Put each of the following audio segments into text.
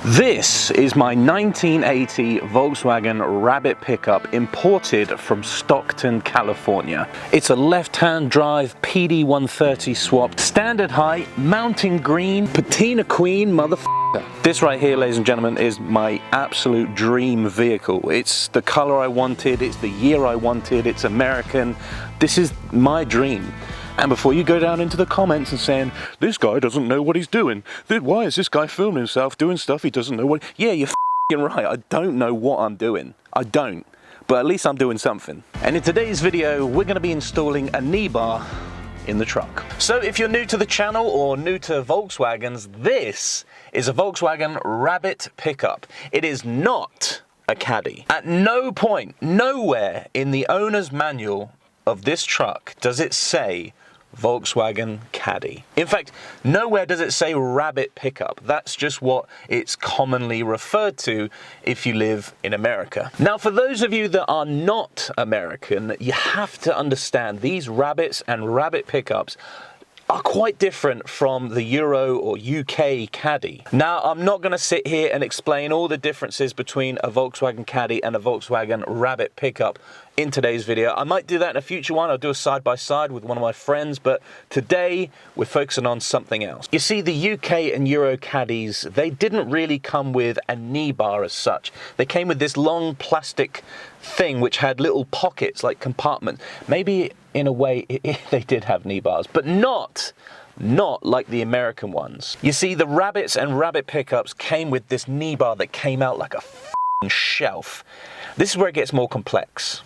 This is my 1980 Volkswagen Rabbit pickup imported from Stockton, California. It's a left-hand drive PD 130 swap, standard height, mountain green, patina queen motherfucker. This right here, ladies and gentlemen, is my absolute dream vehicle. It's the color I wanted, it's the year I wanted, it's American. This is my dream. And before you go down into the comments and saying, this guy doesn't know what he's doing, why is this guy filming himself doing stuff he doesn't know what... Yeah, you're f***ing right, I don't know what I'm doing. I don't. But at least I'm doing something. And in today's video, we're going to be installing a knee bar in the truck. So if you're new to the channel or new to Volkswagens, this is a Volkswagen Rabbit pickup. It is not a Caddy. At no point, nowhere in the owner's manual of this truck does it say Volkswagen Caddy. In fact, nowhere does it say Rabbit pickup. That's just what it's commonly referred to if you live in America. Now, for those of you that are not American, you have to understand these Rabbits and Rabbit pickups are quite different from the Euro or UK Caddy. Now, I'm not going to sit here and explain all the differences between a Volkswagen Caddy and a Volkswagen Rabbit pickup in today's video. I might do that in a future one. I'll do a side-by-side with one of my friends, but today we're focusing on something else. You see, the UK and Euro Caddies, they didn't really come with a knee bar as such. They came with this long plastic thing which had little pockets, like compartments. Maybe in a way they did have knee bars, but not like the American ones. You see, the Rabbits and Rabbit pickups came with this knee bar that came out like a f***ing shelf. This is where it gets more complex.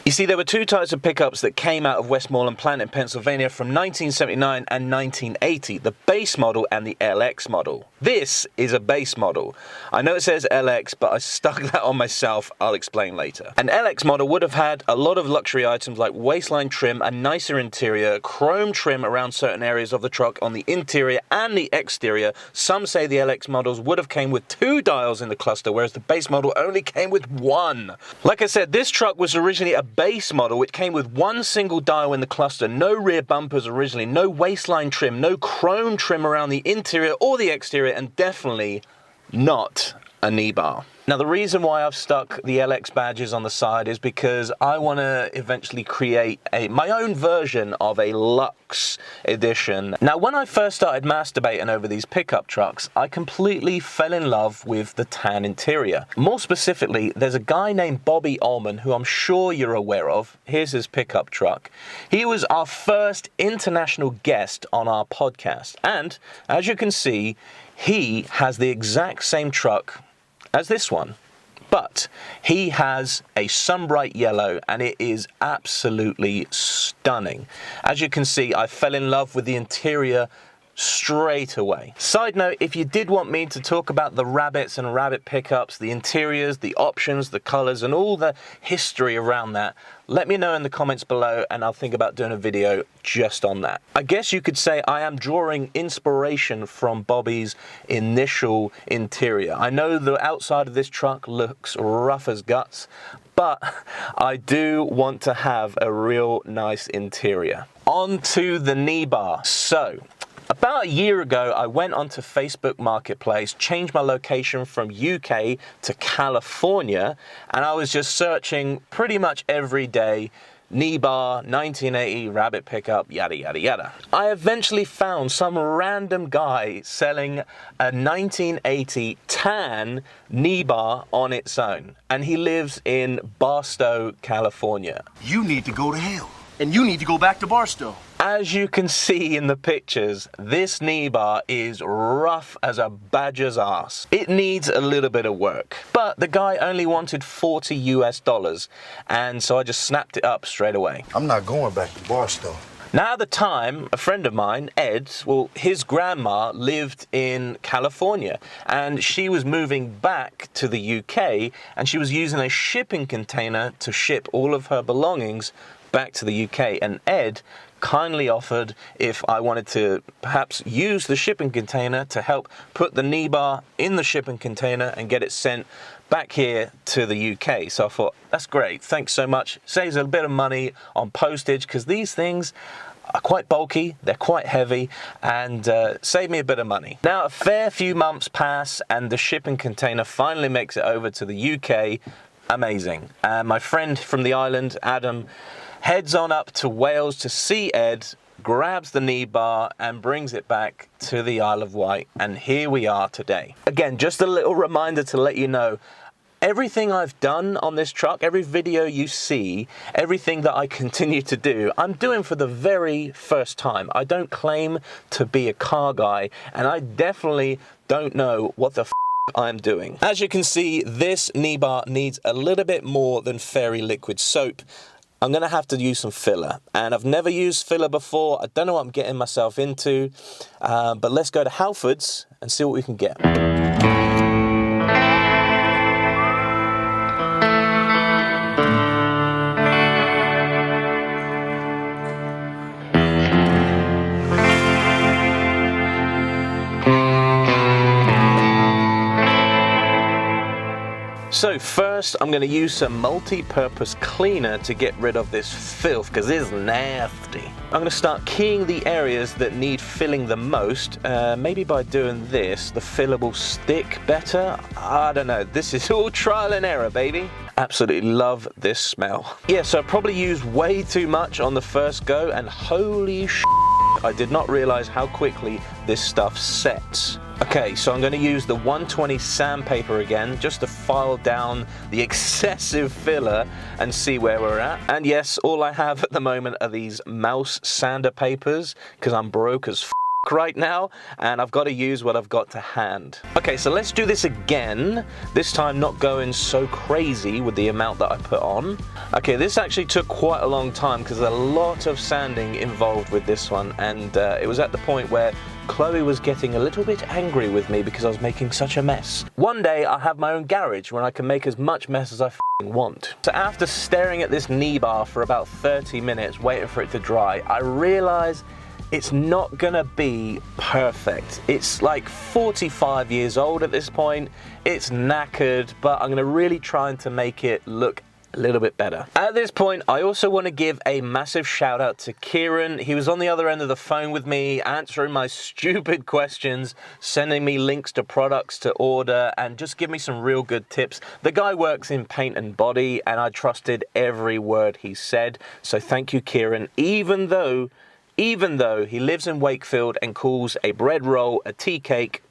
You see, there were two types of pickups that came out of Westmoreland plant in Pennsylvania from 1979 and 1980, the base model and the LX model. This is a base model. I know it says LX, but I stuck that on myself. I'll explain later. An LX model would have had a lot of luxury items like waistline trim, a nicer interior, chrome trim around certain areas of the truck on the interior and the exterior. Some say the LX models would have came with 2 dials in the cluster, whereas the base model only came with 1. Like I said, this truck was originally a base model which came with 1 single dial in the cluster, no rear bumpers originally, no waistline trim, no chrome trim around the interior or the exterior, and definitely not a knee bar. Now, the reason why I've stuck the LX badges on the side is because I want to eventually create my own version of a luxe edition. Now, when I first started masturbating over these pickup trucks, I completely fell in love with the tan interior. More specifically, there's a guy named Bobby Ullman, who I'm sure you're aware of. Here's his pickup truck. He was our first international guest on our podcast. And as you can see, he has the exact same truck as this one, but he has a sunbright yellow and it is absolutely stunning. As you can see, I fell in love with the interior straight away. Side note, if you did want me to talk about the Rabbits and Rabbit pickups, the interiors, the options, the colors, and all the history around that, let me know in the comments below and I'll think about doing a video just on that. I guess you could say I am drawing inspiration from Bobby's initial interior. I know the outside of this truck looks rough as guts, but I do want to have a real nice interior. On to the knee bar. So, about a year ago, I went onto Facebook Marketplace, changed my location from UK to California, and I was just searching pretty much every day, knee bar, 1980 Rabbit pickup, yada, yada, yada. I eventually found some random guy selling a 1980 tan knee bar on its own, and he lives in Barstow, California. You need to go to hell, and you need to go back to Barstow. As you can see in the pictures, this knee bar is rough as a badger's ass. It needs a little bit of work, but the guy only wanted $40 US, and so I just snapped it up straight away. I'm not going back to Barstow. Now, at the time, a friend of mine, Ed, well, his grandma lived in California, and she was moving back to the UK, and she was using a shipping container to ship all of her belongings back to the UK, and Ed kindly offered if I wanted to perhaps use the shipping container to help put the knee bar in the shipping container and get it sent back here to the UK. So I thought, that's great, thanks so much. Saves a bit of money on postage, because these things are quite bulky, they're quite heavy, and save me a bit of money. Now, a fair few months pass, and the shipping container finally makes it over to the UK. Amazing. And my friend from the island, Adam, heads on up to Wales to see Ed, grabs the knee bar and brings it back to the Isle of Wight, and here we are today. Again, just a little reminder to let you know, everything I've done on this truck, every video you see, everything that I continue to do, I'm doing for the very first time. I don't claim to be a car guy, and I definitely don't know what the f I'm doing. As you can see, this knee bar needs a little bit more than fairy liquid soap. I'm gonna have to use some filler, and I've never used filler before. I don't know what I'm getting myself into, but let's go to Halfords and see what we can get. So first, I'm going to use some multi-purpose cleaner to get rid of this filth, because it's nasty. I'm going to start keying the areas that need filling the most, maybe by doing this, the filler will stick better. I don't know, this is all trial and error, baby. Absolutely love this smell. Yeah, so I probably used way too much on the first go, and holy sh**, I did not realize how quickly this stuff sets. Okay, so I'm going to use the 120 sandpaper again, just to file down the excessive filler and see where we're at. And yes, all I have at the moment are these mouse sander papers, because I'm broke as f*** right now, and I've got to use what I've got to hand. Okay, so let's do this again, this time not going so crazy with the amount that I put on. Okay, this actually took quite a long time, because there's a lot of sanding involved with this one, and it was at the point where Chloe was getting a little bit angry with me because I was making such a mess. One day I'll have my own garage where I can make as much mess as I want. So after staring at this knee bar for about 30 minutes waiting for it to dry, I realized it's not gonna be perfect. It's like 45 years old at this point. It's knackered, but I'm gonna really try to make it look a little bit better. At this point, I also want to give a massive shout out to Kieran. He was on the other end of the phone with me, answering my stupid questions, sending me links to products to order, and just give me some real good tips. The guy works in paint and body, and I trusted every word he said. So thank you, Kieran, even though he lives in Wakefield and calls a bread roll a tea cake,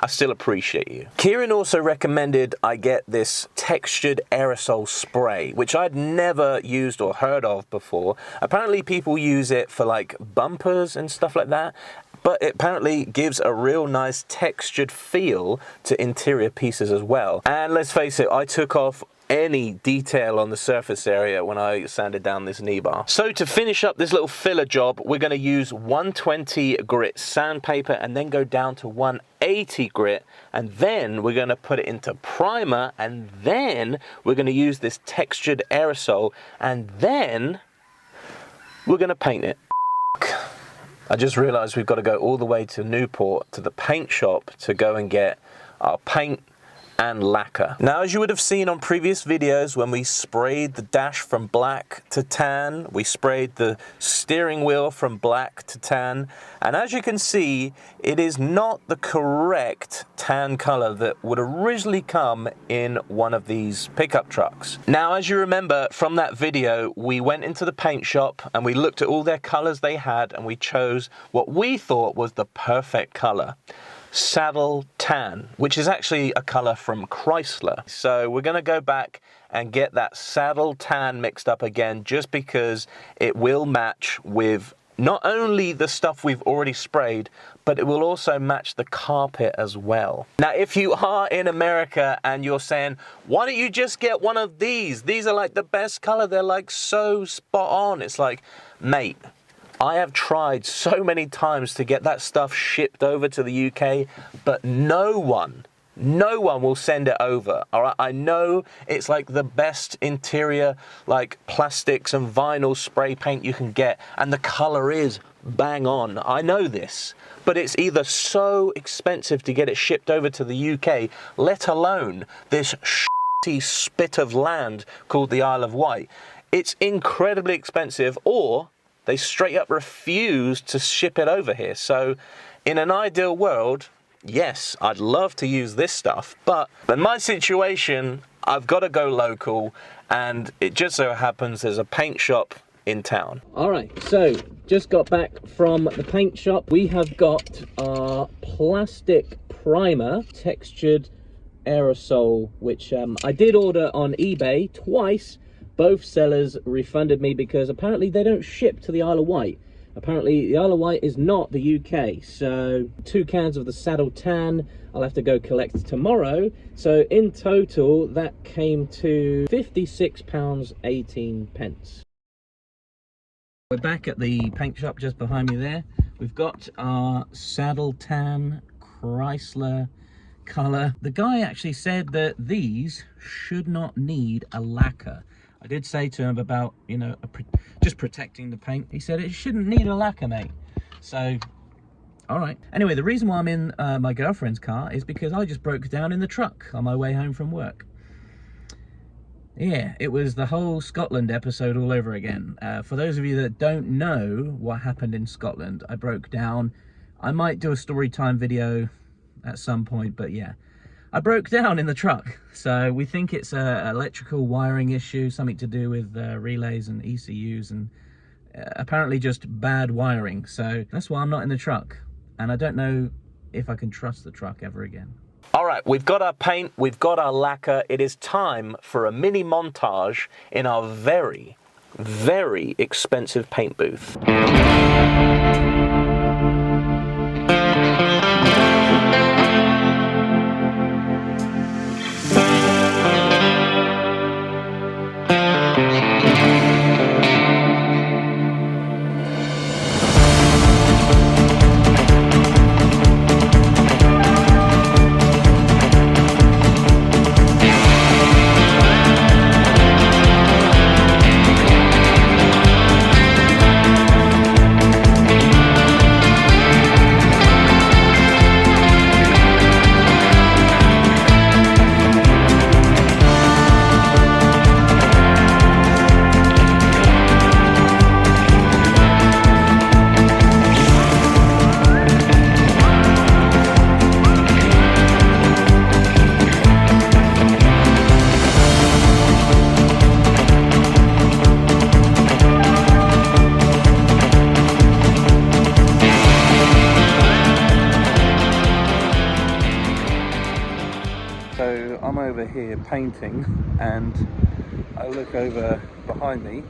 I still appreciate you. Kieran also recommended I get this textured aerosol spray, which I'd never used or heard of before. Apparently people use it for like bumpers and stuff like that, but it apparently gives a real nice textured feel to interior pieces as well. And let's face it, I took off any detail on the surface area when I sanded down this knee bar. So to finish up this little filler job, we're going to use 120 grit sandpaper and then go down to 180 grit, and then we're going to put it into primer, and then we're going to use this textured aerosol, and then we're going to paint it. I just realized we've got to go all the way to Newport to the paint shop to go and get our paint and lacquer. Now, as you would have seen on previous videos, when we sprayed the dash from black to tan, we sprayed the steering wheel from black to tan, and as you can see, it is not the correct tan color that would originally come in one of these pickup trucks. Now, as you remember from that video, we went into the paint shop and we looked at all their colors they had, and we chose what we thought was the perfect color. Saddle tan, which is actually a color from Chrysler. So we're going to go back and get that saddle tan mixed up again, just because it will match with not only the stuff we've already sprayed, but it will also match the carpet as well. Now, if you are in America and you're saying, why don't you just get one of these? These are like the best color. They're like so spot on. It's like, mate, I have tried so many times to get that stuff shipped over to the UK, but no one will send it over. All right, I know it's like the best interior, like plastics and vinyl spray paint you can get, and the color is bang on. I know this, but it's either so expensive to get it shipped over to the UK, let alone this shitty spit of land called the Isle of Wight. It's incredibly expensive, or they straight up refused to ship it over here. So in an ideal world, yes, I'd love to use this stuff, but in my situation, I've got to go local, and it just so happens there's a paint shop in town. All right, so just got back from the paint shop. We have got our plastic primer, textured aerosol, which I did order on eBay twice. Both sellers refunded me because apparently they don't ship to the Isle of Wight. Apparently the Isle of Wight is not the UK. So 2 cans of the Saddle Tan I'll have to go collect tomorrow. So in total that came to £56.18. We're back at the paint shop just behind me there. We've got our Saddle Tan Chrysler color. The guy actually said that these should not need a lacquer. I did say to him about, you know, just protecting the paint. He said it shouldn't need a lacquer, mate. So, all right. Anyway, the reason why I'm in my girlfriend's car is because I just broke down in the truck on my way home from work. Yeah, it was the whole Scotland episode all over again. For those of you that don't know what happened in Scotland, I broke down. I might do a story time video at some point, but yeah, I broke down in the truck. So we think it's a electrical wiring issue, something to do with relays and ECUs, and apparently just bad wiring. So that's why I'm not in the truck, and I don't know if I can trust the truck ever again. All right, we've got our paint, we've got our lacquer. It is time for a mini montage in our very, very expensive paint booth. So I'm over here painting, and I look over behind me.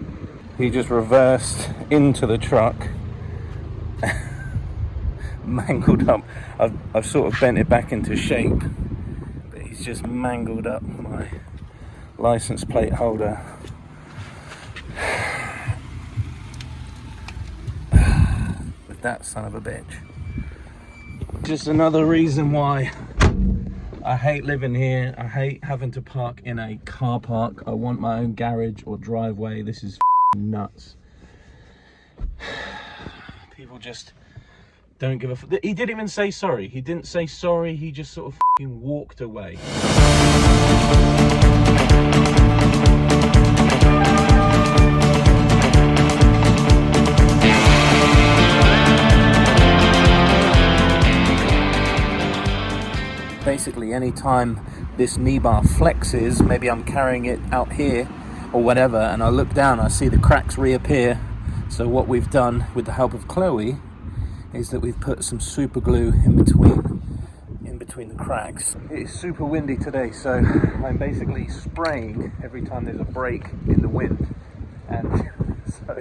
He just reversed into the truck, mangled up. I've sort of bent it back into shape, but he's just mangled up my license plate holder. With that son of a bitch. Just another reason why I hate living here. I hate having to park in a car park. I want my own garage or driveway. This is nuts. People just don't give a f. He didn't even say sorry. He didn't say sorry. He just sort of walked away. Basically, anytime this knee bar flexes, maybe I'm carrying it out here or whatever, and I look down, I see the cracks reappear. So what we've done with the help of Chloe is that we've put some super glue in between the cracks. It's super windy today, so I'm basically spraying every time there's a break in the wind, and so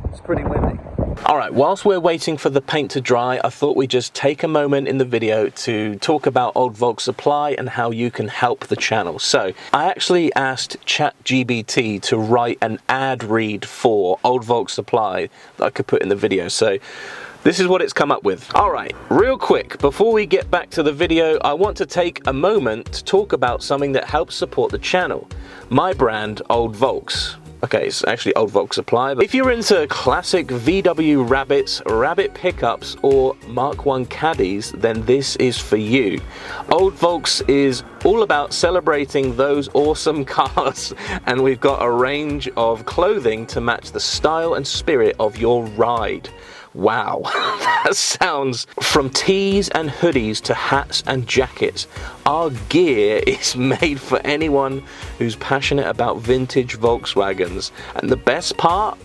it's pretty windy. All right, whilst we're waiting for the paint to dry, I thought we'd just take a moment in the video to talk about Old Volks Supply and how you can help the channel. So I actually asked ChatGPT to write an ad read for Old Volks Supply that I could put in the video. So this is what it's come up with. All right, real quick, before we get back to the video, I want to take a moment to talk about something that helps support the channel. My brand, Old Volks. Okay, it's actually Old Volks Supply. But if you're into classic VW Rabbits, Rabbit pickups, or Mark I Caddies, then this is for you. Old Volks is all about celebrating those awesome cars, and we've got a range of clothing to match the style and spirit of your ride. Wow, that sounds... From tees and hoodies to hats and jackets, our gear is made for anyone who's passionate about vintage Volkswagens. And the best part?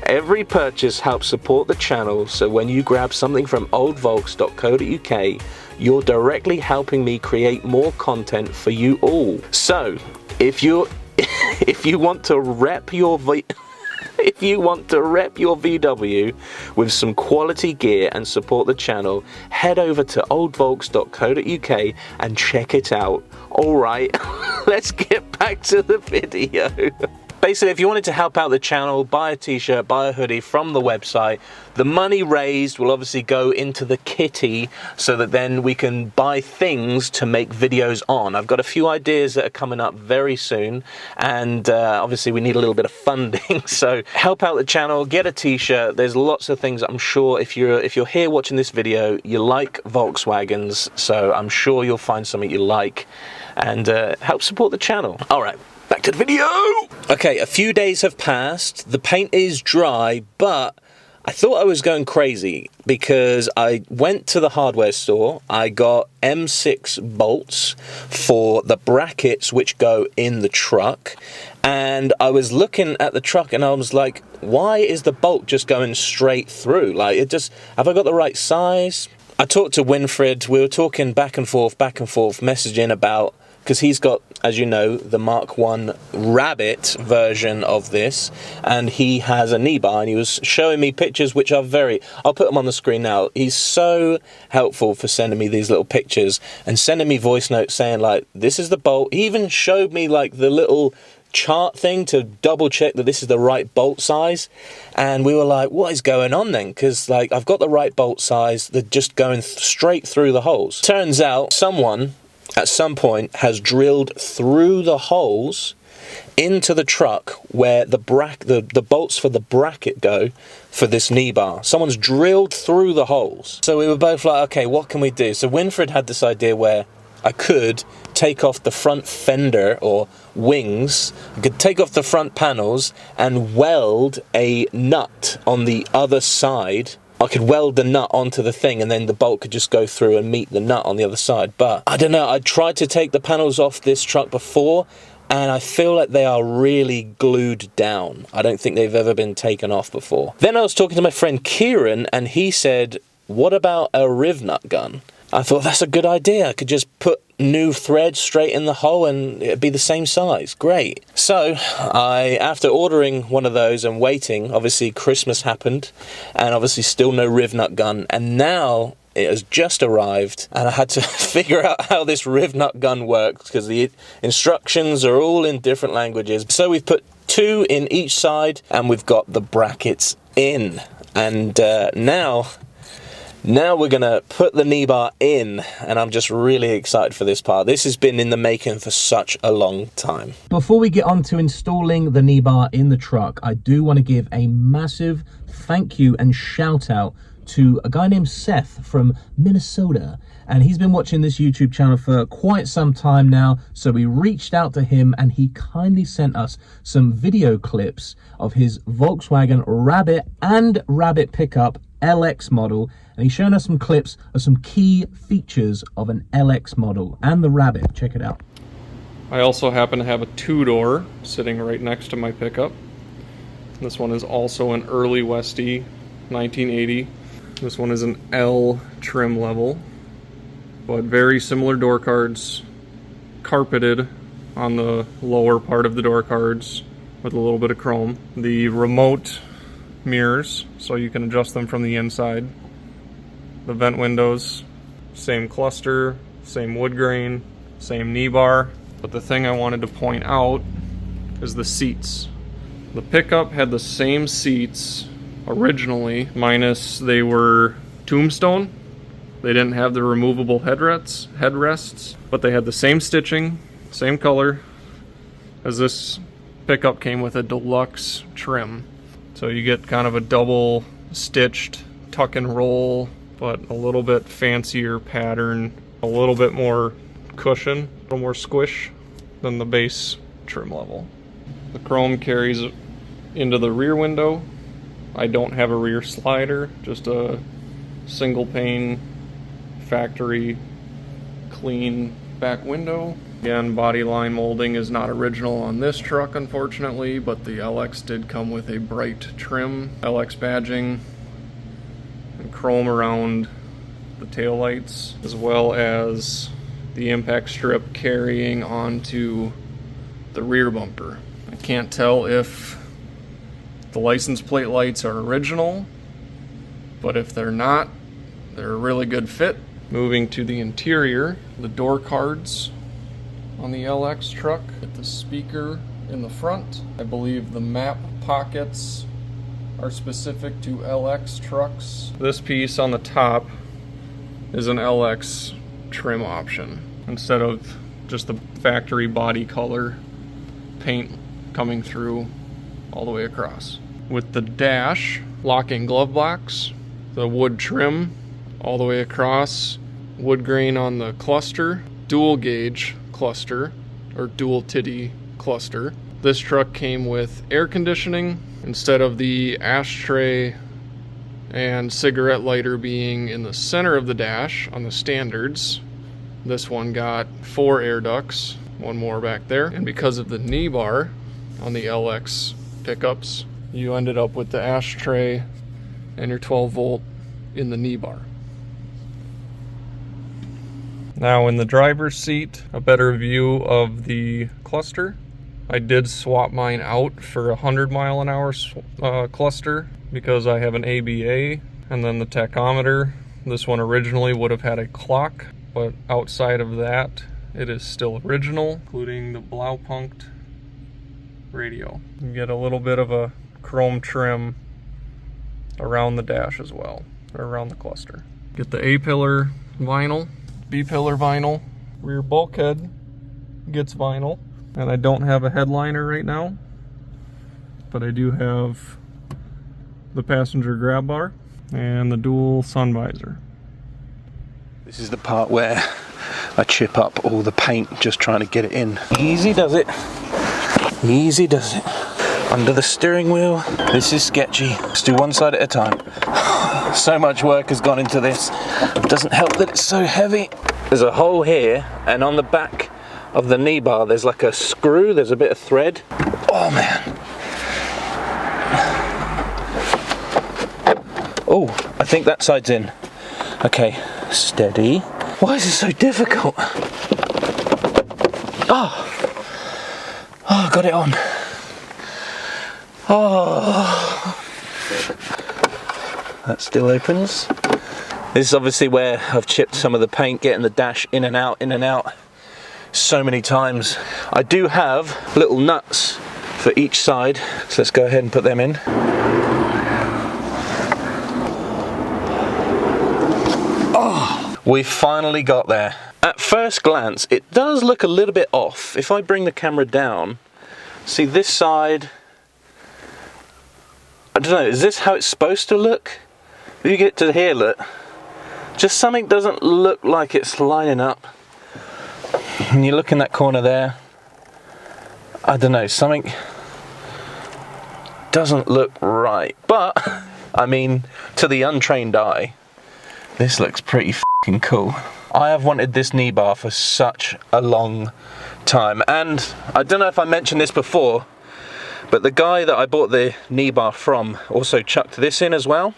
Every purchase helps support the channel, so when you grab something from oldvolks.co.uk, you're directly helping me create more content for you all. So, if you want to rep your If you want to rep your VW with some quality gear and support the channel, head over to oldvolks.co.uk and check it out. Alright, let's get back to the video. Basically, if you wanted to help out the channel, buy a t-shirt, buy a hoodie from the website, the money raised will obviously go into the kitty so that then we can buy things to make videos on. I've got a few ideas that are coming up very soon, and obviously we need a little bit of funding, so help out the channel, get a t-shirt. There's lots of things. I'm sure if you're here watching this video, you like Volkswagens, so I'm sure you'll find something you like and help support the channel. All right. Back to the video! Okay, a few days have passed, the paint is dry, but I thought I was going crazy because I went to the hardware store, I got M6 bolts for the brackets which go in the truck, and I was looking at the truck and I was like, why is the bolt just going straight through? Like, have I got the right size? I talked to Winfred, we were talking back and forth, messaging about, because he's got, as you know, the Mark I Rabbit version of this, and he has a knee bar, and he was showing me pictures which are I'll put them on the screen now. He's so helpful for sending me these little pictures and sending me voice notes saying, like, this is the bolt. He even showed me, like, the little chart thing to double check that this is the right bolt size, and we were like, what is going on then? Because, like, I've got the right bolt size, they're just going straight through the holes. Turns out someone at some point has drilled through the holes into the truck where the bolts for the bracket go for this knee bar. Someone's drilled through the holes. So we were both like, okay, what can we do? So Winfred had this idea where I could take off the front fender or wings, I could take off the front panels and weld a nut on the other side. I could weld the nut onto the thing and then the bolt could just go through and meet the nut on the other side. But I don't know, I tried to take the panels off this truck before and I feel like they are really glued down. I don't think they've ever been taken off before. Then I was talking to my friend Kieran and he said, what about a riv nut gun? I thought that's a good idea. I could just put new thread straight in the hole and it'd be the same size. Great. So after ordering one of those and waiting, obviously Christmas happened and obviously still no riv nut gun, and now it has just arrived and I had to figure out how this riv nut gun works because the instructions are all in different languages. So we've put two in each side and we've got the brackets in, and now we're gonna put the knee bar in, and I'm just really excited for this part. This has been in the making for such a long time. Before we get on to installing the knee bar in the truck, I do want to give a massive thank you and shout out to a guy named Seth from Minnesota, and he's been watching this YouTube channel for quite some time now, so we reached out to him and he kindly sent us some video clips of his Volkswagen Rabbit and Rabbit pickup LX model, and he's shown us some clips of some key features of an LX model and the Rabbit. Check it out. I also happen to have a two-door sitting right next to my pickup. This one is also an early Westie 1980. This one is an L trim level, but very similar door cards, carpeted on the lower part of the door cards with a little bit of chrome. The remote mirrors, so you can adjust them from the inside. The vent windows, same cluster, same wood grain, same knee bar. But the thing I wanted to point out is the seats. The pickup had the same seats originally, minus they were tombstone. They didn't have the removable headrests, but they had the same stitching, same color as this pickup came with a deluxe trim. So you get kind of a double stitched tuck and roll, but a little bit fancier pattern, a little bit more cushion, a little more squish than the base trim level. The chrome carries into the rear window. I don't have a rear slider, just a single pane factory clean back window. Again, body line molding is not original on this truck, unfortunately, but the LX did come with a bright trim, LX badging, and chrome around the taillights, as well as the impact strip carrying onto the rear bumper. I can't tell if the license plate lights are original, but if they're not, they're a really good fit. Moving to the interior, the door cards on the LX truck, with the speaker in the front. I believe the map pockets are specific to LX trucks. This piece on the top is an LX trim option instead of just the factory body color paint coming through all the way across. With the dash, locking glove box, the wood trim all the way across, wood grain on the cluster, dual gauge cluster, or dual titty cluster. This truck came with air conditioning instead of the ashtray and cigarette lighter being in the center of the dash on the standards. This one got 4 air ducts, one more back there. And because of the knee bar on the LX pickups, you ended up with the ashtray and your 12 volt in the knee bar. Now in the driver's seat, a better view of the cluster. I did swap mine out for a 100-mile-an-hour cluster because I have an ABA, and then the tachometer. This one originally would have had a clock, but outside of that, it is still original, including the Blaupunkt radio. You get a little bit of a chrome trim around the dash as well, or around the cluster. Get the A-pillar vinyl, B-pillar vinyl, rear bulkhead gets vinyl, and I don't have a headliner right now, but I do have the passenger grab bar and the dual sun visor. This is the part where I chip up all the paint just trying to get it in. Easy does it. Easy does it. Under the steering wheel. This is sketchy. Let's do one side at a time. So much work has gone into this. It doesn't help that it's so heavy. There's a hole here, and on the back of the knee bar there's like a screw, there's a bit of thread. Oh man. Oh, I think that side's in. Okay, steady. Why is it so difficult? Oh, I got it on. Oh, that still opens. This is obviously where I've chipped some of the paint, getting the dash in and out so many times. I do have little nuts for each side, so let's go ahead and put them in. Oh, we finally got there. At first glance, it does look a little bit off. If I bring the camera down, see this side, I don't know, is this how it's supposed to look? If you get to here, look, just something doesn't look like it's lining up. And you look in that corner there, I don't know, something doesn't look right. But, I mean, to the untrained eye, this looks pretty f***ing cool. I have wanted this knee bar for such a long time, and I don't know if I mentioned this before, but the guy that I bought the knee bar from also chucked this in as well,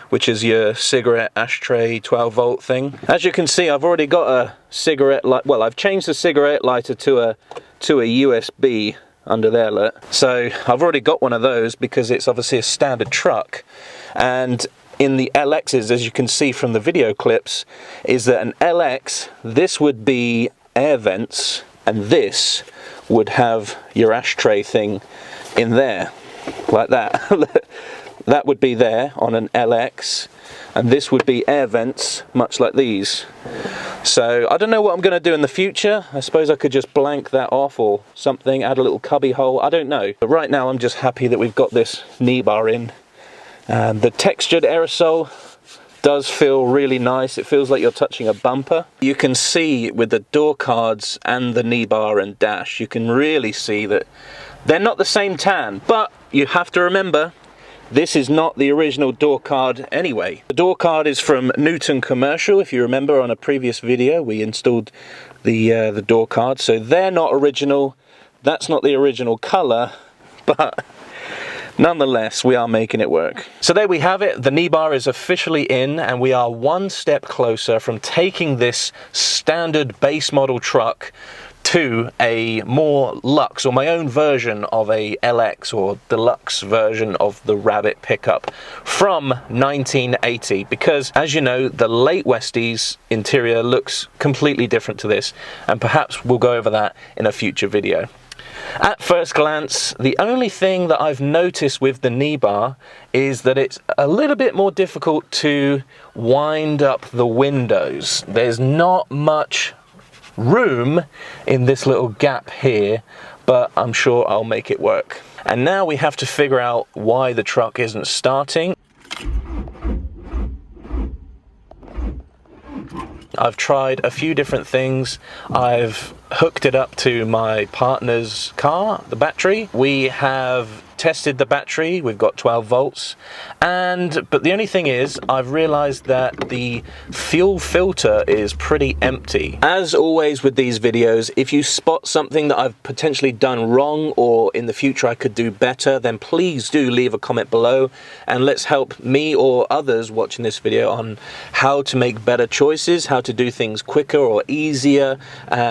which is your cigarette ashtray 12 volt thing. As you can see, I've already got a cigarette light. Well, I've changed the cigarette lighter to a USB under there, look. So I've already got one of those because it's obviously a standard truck. And in the LXs, as you can see from the video clips, is that an LX, this would be air vents, and this would have your ashtray thing in there, like that. That would be there on an LX, and this would be air vents, much like these. So I don't know what I'm going to do in the future. I suppose I could just blank that off or something, add a little cubby hole, I don't know. But right now I'm just happy that we've got this knee bar in. The textured aerosol does feel really nice. It feels like you're touching a bumper. You can see with the door cards and the knee bar and dash, you can really see that they're not the same tan, but you have to remember, this is not the original door card anyway. The door card is from Newton Commercial. If you remember on a previous video, we installed the door card. So they're not original. That's not the original color, but nonetheless, we are making it work. So there we have it. The knee bar is officially in, and we are one step closer from taking this standard base model truck to a more luxe, or my own version of a LX or deluxe version of the Rabbit pickup from 1980, because as you know, the late Westies interior looks completely different to this, and perhaps we'll go over that in a future video. At first glance, the only thing that I've noticed with the knee bar is that it's a little bit more difficult to wind up the windows. There's not much room in this little gap here, but I'm sure I'll make it work. And now we have to figure out why the truck isn't starting. I've tried a few different things. I've hooked it up to my partner's car, the battery. We have tested the battery, we've got 12 volts, but the only thing is I've realized that the fuel filter is pretty empty. As always with these videos, if you spot something that I've potentially done wrong or in the future I could do better, then please do leave a comment below and let's help me or others watching this video on how to make better choices, how to do things quicker or easier,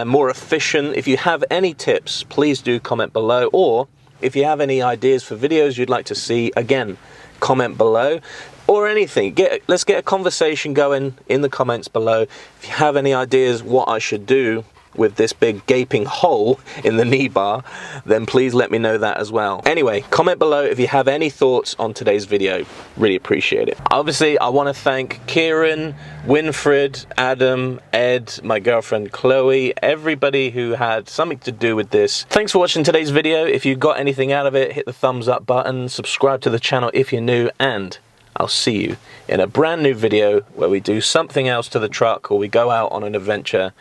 more efficient. If you have any tips, please do comment below, or if you have any ideas for videos you'd like to see, again, comment below, or anything. Let's get a conversation going in the comments below. If you have any ideas what I should do with this big gaping hole in the knee bar, then please let me know that as well. Anyway, comment below if you have any thoughts on today's video. Really appreciate it. Obviously, I want to thank Kieran, Winfred, Adam, Ed, my girlfriend Chloe, everybody who had something to do with this. Thanks for watching today's video. If you got anything out of it, hit the thumbs up button, subscribe to the channel if you're new, and I'll see you in a brand new video where we do something else to the truck or we go out on an adventure.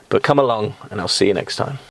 But come along and I'll see you next time.